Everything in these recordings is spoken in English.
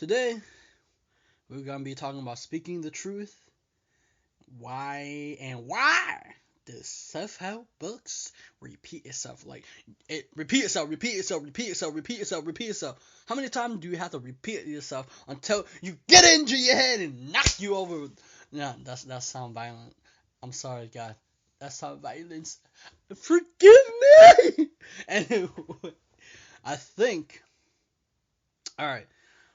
Today, we're going to be talking about speaking the truth, why the self-help books repeat itself. Like, it repeat itself. How many times do you have to repeat yourself until you get it into your head and knock you over? No, that sound violent. I'm sorry, God. That sound violence. Forgive me! Anyway, I think, alright,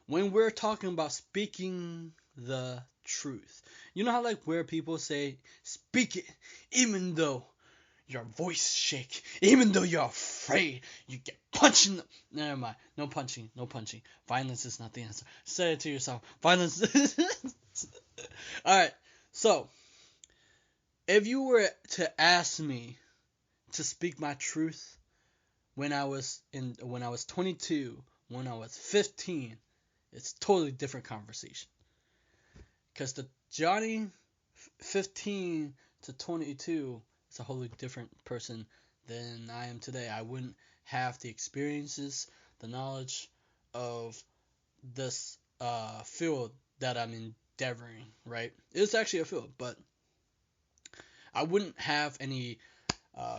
when we're talking about speaking the truth, you know how like where people say speak it even though your voice shake, even though you're afraid, you get punched in the... Never mind, no punching. Violence is not the answer. Say it to yourself. Violence. Alright, so if you were to ask me to speak my truth when I was 22, when I was 15, it's a totally different conversation. Because the Johnny 15 to 22 is a wholly different person than I am today. I wouldn't have the experiences, the knowledge of this field that I'm endeavoring, right? It's actually a field, but I wouldn't have any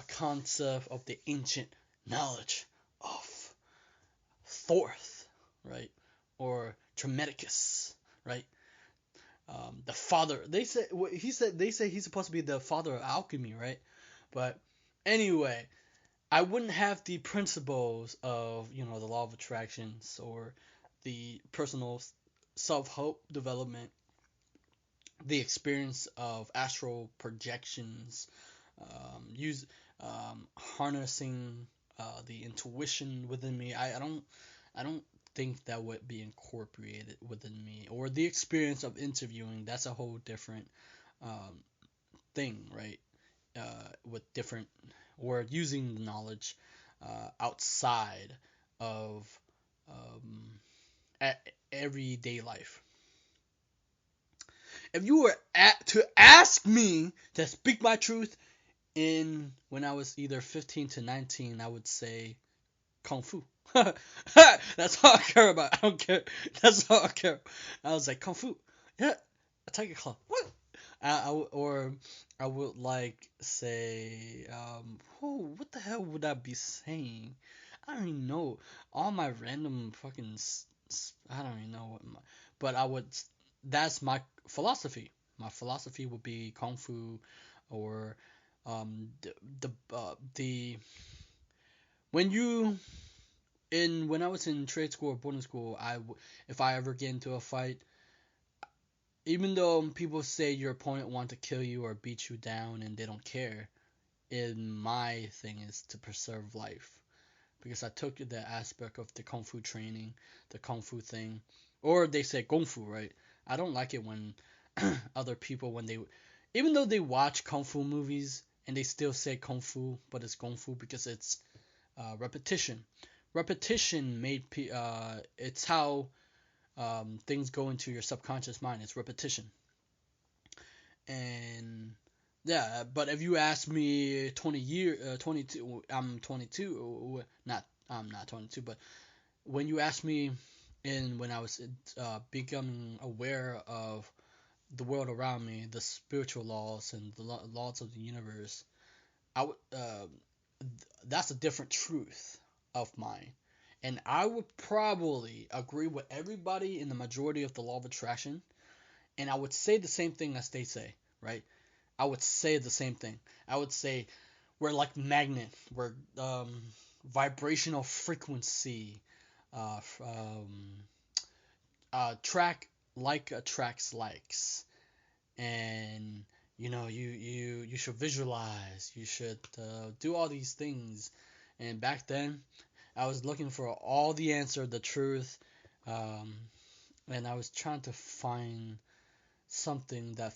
concept of the ancient knowledge of Thorth, right? Or Traumaticus, right? The father. They say he's supposed to be the father of alchemy, right? But anyway, I wouldn't have the principles of the law of attractions or the personal self-help development, the experience of astral projections, use harnessing the intuition within me. I don't think that would be incorporated within me, or the experience of interviewing. That's a whole different um, thing, right? With different, or using the knowledge outside of um, everyday life. If you were to ask me to speak my truth in when I was either 15 to 19, I would say Kung Fu. That's all I care about. I don't care. That's all I care. I was like Kung Fu. Yeah, a tiger claw. What? Or I would like say, what the hell would I be saying? I don't even know. All my random fucking, I don't even know but I would. That's my philosophy. My philosophy would be Kung Fu, or the when you when I was in trade school or boarding school, if I ever get into a fight, even though people say your opponent wants to kill you or beat you down and they don't care, in my thing is to preserve life, because I took the aspect of the kung fu training, the kung fu thing, or they say kung fu, right? I don't like it when other people, when they, even though they watch kung fu movies and they still say kung fu, but it's kung fu because it's repetition. Repetition it's how things go into your subconscious mind. It's repetition. And yeah, but if you ask me 22, I'm 22, not, I'm not 22, but when you ask me when I was becoming aware of the world around me, the spiritual laws and the laws of the universe, I would that's a different truth of mine. And I would probably agree with everybody in the majority of the law of attraction, and I would say the same thing as they say, right? I would say the same thing. I would say we're like magnet, we're vibrational frequency, track like attracts likes, and you should visualize, you should do all these things. And back then, I was looking for all the answer, the truth, um, and I was trying to find something that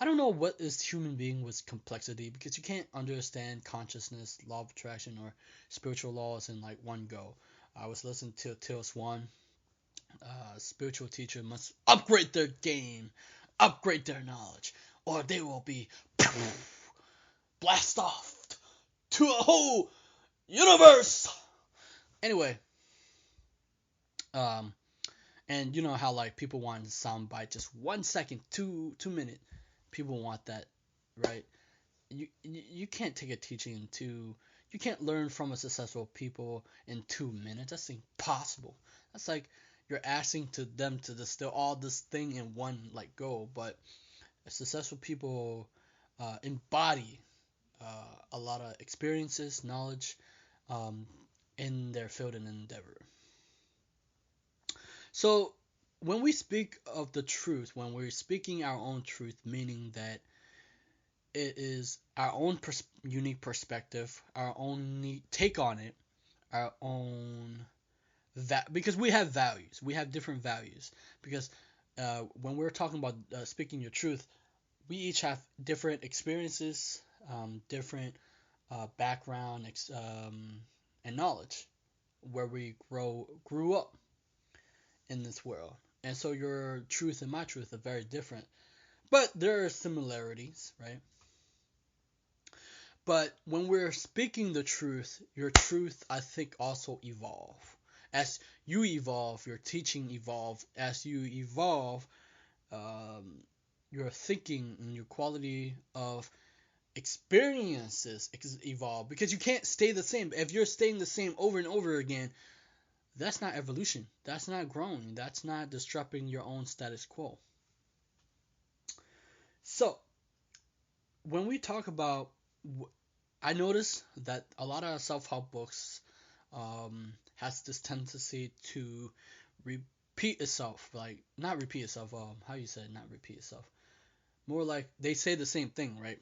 I don't know what is human being with complexity, because you can't understand consciousness, law of attraction, or spiritual laws in like one go. I was listening to Tills One. Spiritual teacher must upgrade their game, upgrade their knowledge, or they will be blast off to a whole universe. Anyway, um, And you know how like people want sound bite, just 1 second, 2 minute. People want that, right? You can't take a teaching in two. You can't learn from a successful people in 2 minutes. That's impossible. That's like you're asking to them to distill all this thing in one like go. But successful people embody a lot of experiences, knowledge, um, in their field and endeavor. So when we speak of the truth, when we're speaking our own truth, meaning that it is our own unique perspective, our own take on it, our own because we have values, we have different values. Because when we're talking about speaking your truth, we each have different experiences, different background, and knowledge where we grew up in this world. And so your truth and my truth are very different. But there are similarities, right? But when we're speaking the truth, your truth, I think, also evolve. As you evolve, your teaching evolve. As you evolve, um, your thinking and your quality of experiences evolve. Because you can't stay the same. If you're staying the same over and over again, that's not evolution. That's not growing. That's not disrupting your own status quo. So, when we talk about, I notice that a lot of self-help books has this tendency to repeat itself, like not repeat itself. How you say it, not repeat itself. More like they say the same thing, right?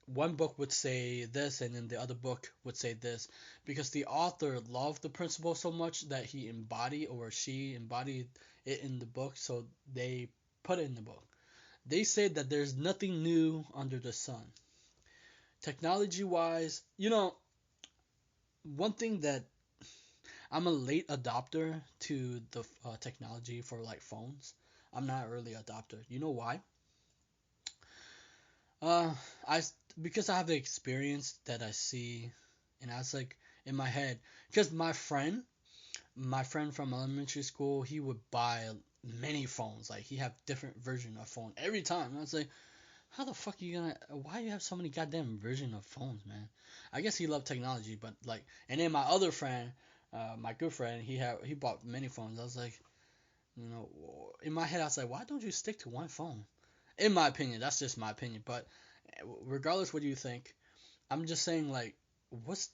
One book would say this, and then the other book would say this, because the author loved the principle so much that he embodied or she embodied it in the book, so they put it in the book. They say that there's nothing new under the sun. Technology wise, one thing that I'm a late adopter to the technology for like phones. I'm not an early adopter. You know why? Uh, I because I have the experience that I see, and I was like in my head, because my friend from elementary school, he would buy many phones. Like he have different version of phone every time. And I was like, how the fuck are you gonna? Why you have so many goddamn version of phones, man? I guess he loved technology, but like, and then my other friend, my good friend, he bought many phones. I was like, in my head, I was like, why don't you stick to one phone? In my opinion, that's just my opinion. But regardless, what do you think? I'm just saying, like,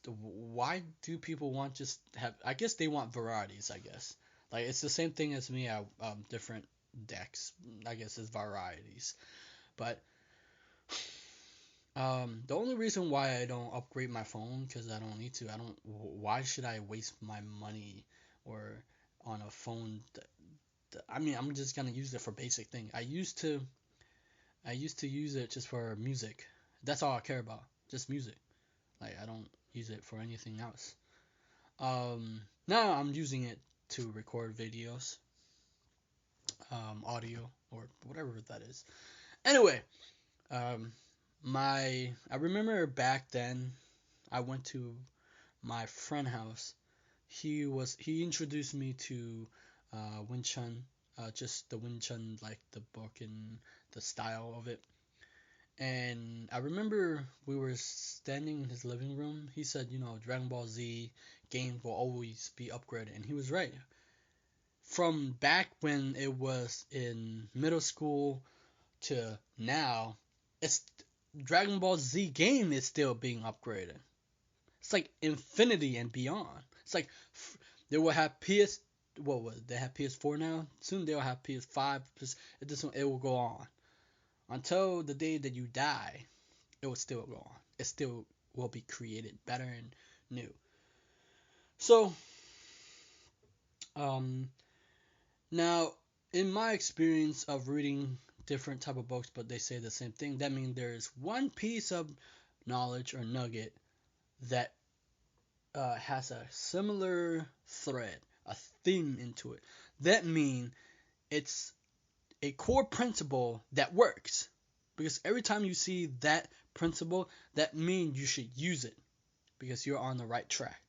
why do people want just have? I guess they want varieties. I guess like it's the same thing as me. Different decks. I guess it's varieties. But the only reason why I don't upgrade my phone because I don't need to. I don't. Why should I waste my money or on a phone? I mean, I'm just gonna use it for basic thing. I used to use it just for music. That's all I care about. Just music. Like I don't use it for anything else. Now I'm using it to record videos, audio or whatever that is. Anyway, um, I remember back then I went to my friend house. He introduced me to Wing Chun, just the Wing Chun like the book and the style of it. And I remember we were standing in his living room. He said, Dragon Ball Z game will always be upgraded, and he was right. From back when it was in middle school to now, it's Dragon Ball Z game is still being upgraded. It's like infinity and beyond. It's like they will have what was it? They have PS4 now. Soon they'll have PS5. It will go on until the day that you die. It will still go on. It still will be created better and new. So, um, now in my experience of reading different type of books, but they say the same thing. That means there is one piece of knowledge or nugget that has a similar thread, a theme into it. That means it's a core principle that works. Because every time you see that principle, that means you should use it because you're on the right track.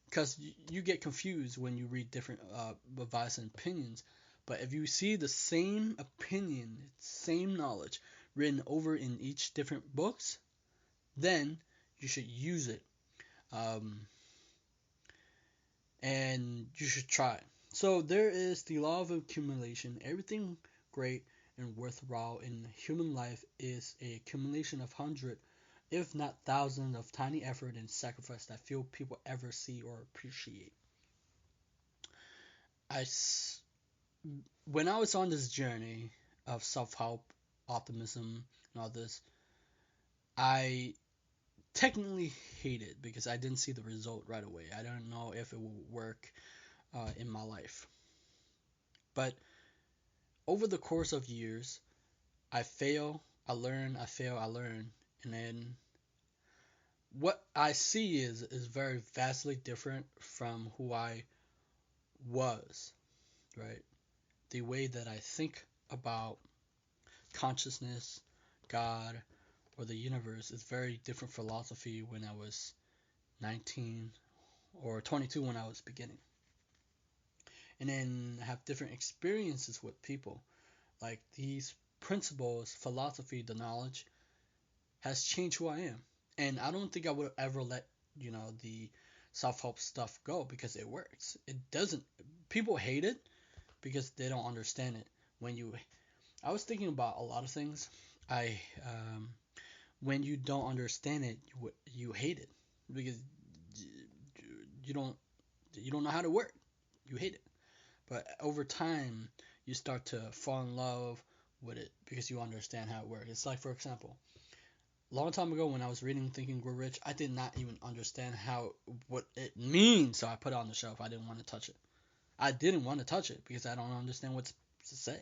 Because you get confused when you read different advice and opinions. But if you see the same opinion, same knowledge written over in each different books, then you should use it. Um, and you should try. So there is the law of accumulation. Everything great and worthwhile in human life is a accumulation of hundred, if not thousands, of tiny effort and sacrifice that few people ever see or appreciate. I, when I was on this journey of self-help, optimism, and all this, I technically hate it because I didn't see the result right away. I don't know if it will work in my life. But over the course of years, I fail, I learn, I fail, I learn, and then what I see is very vastly different from who I was, right? The way that I think about consciousness, God, or the universe is very different philosophy when I was 19 or 22 when I was beginning. And then have different experiences with people. Like these principles, philosophy, the knowledge has changed who I am. And I don't think I would ever let, the self-help stuff go because it works. It doesn't. People hate it because they don't understand it. I was thinking about a lot of things. I When you don't understand it, you hate it because you don't you don't know how to work. You hate it. But over time, you start to fall in love with it because you understand how it works. It's like, for example, a long time ago when I was reading Think and Grow Rich, I did not even understand what it means, so I put it on the shelf. I didn't want to touch it. I didn't want to touch it because I don't understand what to say.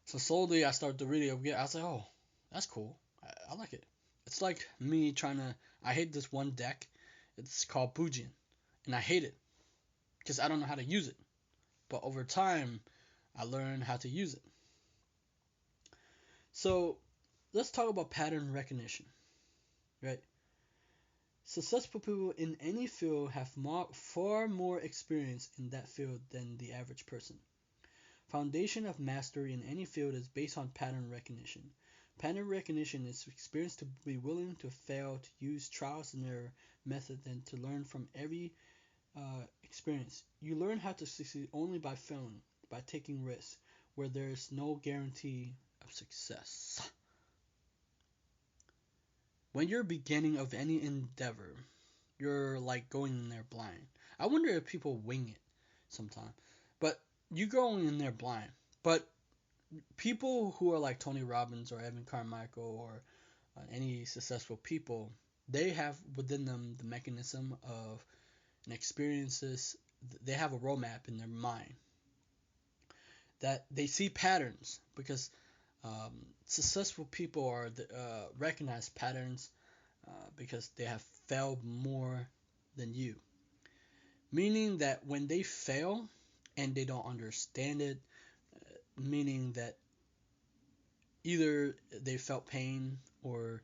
So slowly I started to read it again. I was like, oh, that's cool. I like it. It's like me trying to. I hate this one deck. It's called Bujin, and I hate it because I don't know how to use it. But over time, I learned how to use it. So let's talk about pattern recognition, right? Successful people in any field have far more experience in that field than the average person. Foundation of mastery in any field is based on pattern recognition. Pattern recognition is experience to be willing to fail, to use trials and error method, and to learn from every experience. You learn how to succeed only by failing, by taking risks, where there is no guarantee of success. When you're beginning of any endeavor, you're like going in there blind. I wonder if people wing it sometimes. But you go in there blind. But people who are like Tony Robbins or Evan Carmichael or any successful people, they have within them the mechanism of and experiences. They have a roadmap in their mind that they see patterns because successful people are recognize patterns because they have failed more than you. Meaning that when they fail and they don't understand it, meaning that either they felt pain or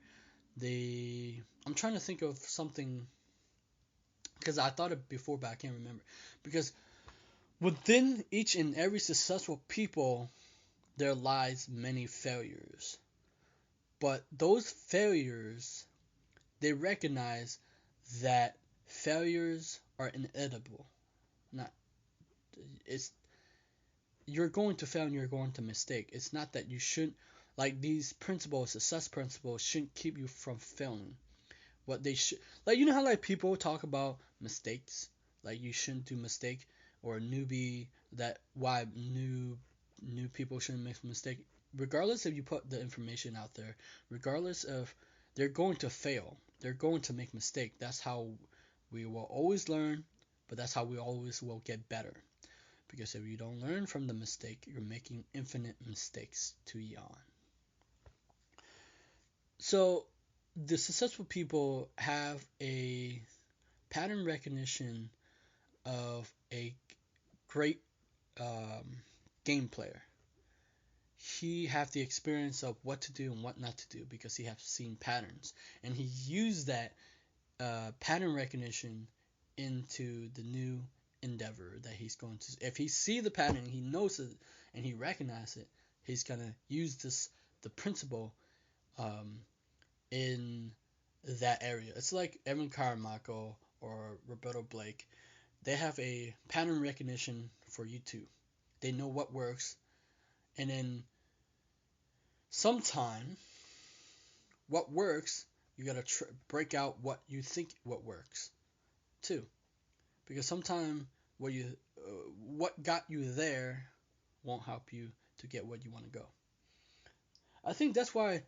I'm trying to think of something because I thought it before but I can't remember. Because within each and every successful people there lies many failures. But those failures, they recognize that failures are inevitable. Not it's You're going to fail and you're going to mistake. It's not that you shouldn't like these principles, success principles shouldn't keep you from failing. What they should like how like people talk about mistakes, like you shouldn't do mistake or a newbie that why new people shouldn't make a mistake. Regardless if you put the information out there, regardless of they're going to fail, they're going to make mistake. That's how we will always learn, but that's how we always will get better. Because if you don't learn from the mistake, you're making infinite mistakes to yawn. So the successful people have a pattern recognition of a great game player. He have the experience of what to do and what not to do because he has seen patterns, and he used that pattern recognition into the new endeavor that he's going to. If he see the pattern, he knows it, and he recognizes it, he's gonna use the principle um, in that area. It's like Evan Carmichael or Roberto Blake. They have a pattern recognition for YouTube. They know what works, and then sometime what works, you gotta break out what you think what works too, because sometimes what got you there won't help you to get where you want to go. I think that's why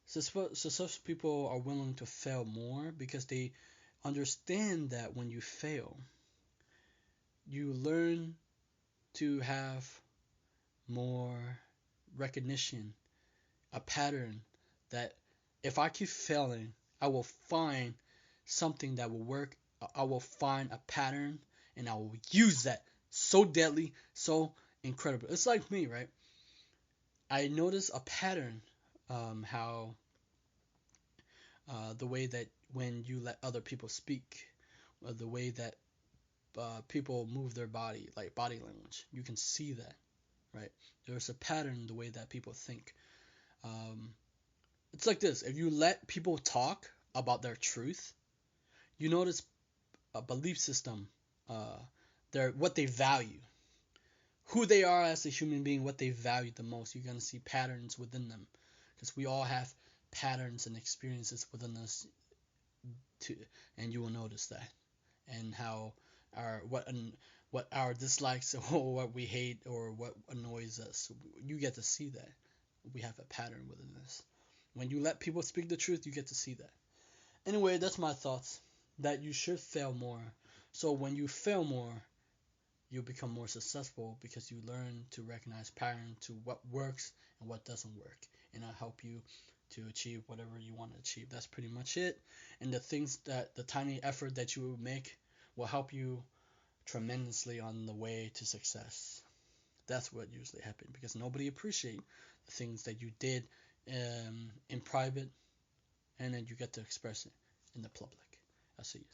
successful people are willing to fail more, because they understand that when you fail, you learn to have more recognition, a pattern that if I keep failing, I will find something that will work. I will find a pattern and I will use that so deadly, so incredible. It's like me, right? I notice a pattern, how the way that when you let other people speak, the way that people move their body, like body language, you can see that, right? There's a pattern the way that people think. Um, it's like this: if you let people talk about their truth, you notice a belief system, uh, their what they value, who they are as a human being, what they value the most. You're gonna see patterns within them, because we all have patterns and experiences within us too, and you will notice that, and how our what our dislikes or what we hate or what annoys us. You get to see that we have a pattern within us. When you let people speak the truth, you get to see that. Anyway, that's my thoughts. That you should fail more. So when you fail more, you become more successful, because you learn to recognize pattern to what works and what doesn't work, and it'll help you to achieve whatever you want to achieve. That's pretty much it. And the things that the tiny effort that you will make will help you tremendously on the way to success. That's what usually happens, because nobody appreciates the things that you did in private, and then you get to express it in the public. I see you.